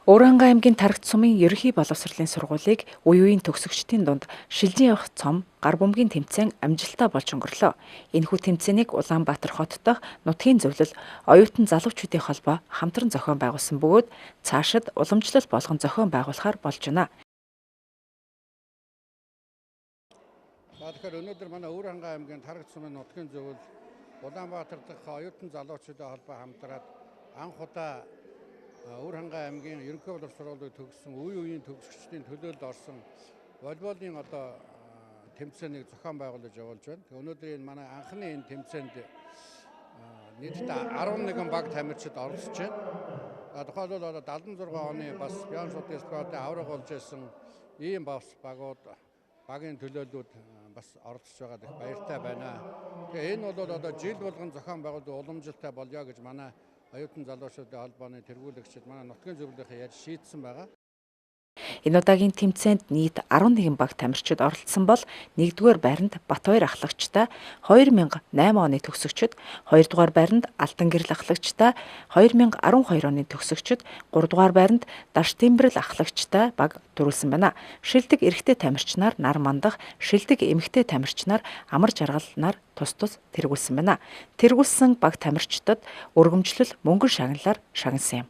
Өөрөнгөө аймгийн Тархит сумын ерөнхий боловсролын сургуулийг үе үеийн төгсөгчдийн дунд шилжин явах цом гар бөмбөгийн тэмцээн амжилттай болж өнгөрлөө. Энэхүү тэмцээнийг Улаанбаатар хот дахь нутгийн зөвлөл оюутан залуучуудын холбоо хамтран зохион байгуулсан бөгөөд цаашид уламжлал болгон зохион байгуулахаар болж байна. Тэгэхээр өнөөдөр манай Өөрөнгөө аймгийн Тархит сумын нутгийн зөвлөл Улаанбаатар дахь оюутан залуучуудын холбоо хамтраад анх удаа Өөрөнгөө аймгийн ерөнхий боловсролыг төгссөн үе үеийн төгсөгчдийн төлөөлөлд орсон волейболын тэмцээнийг зохион байгуулж явуулж байна. Өнөөдөр энэ манай анхны энэ тэмцээнд нийтдээ 11 баг тамирчид оролцож байна. Тухайлбал 76 оны бас Бян шуудын спортын авраг болж байсан ийм бас багийн төлөөллүүд бас оролцож байгаад их баяртай байна. Тэгээ энэ бол жил болгон зохион байгуулах уламжлалтай болёо гэж манай оюутан залуучуудын холбооны тэргүүлэгчид манай нутгийн зөвлөлийнхээ ярьж шийдсэн байгаа. Энэ удаагийн тэмцээнд нийт 11 баг тамирчид оролцсон бол 1-р байранд Батбаяр ахлагчтай 2008 оны төгсөгчид, 2-р байранд Алтан гэрэл ахлагчтай 2012 оны төгсөгчид, 3-р байранд Даштимбэрэл ахлагчтай баг төрүүлсэн байна. Шилдэг эрэгтэй тамирчнаар нар мандах, шилдэг эмэгтэй тамирчнаар амар жаргалнаар тус тэргүүлсэн байна. Тэргүүлсэн баг тамирчдад өргөмжлөл мөнгөн шагналаар шагнасан юм.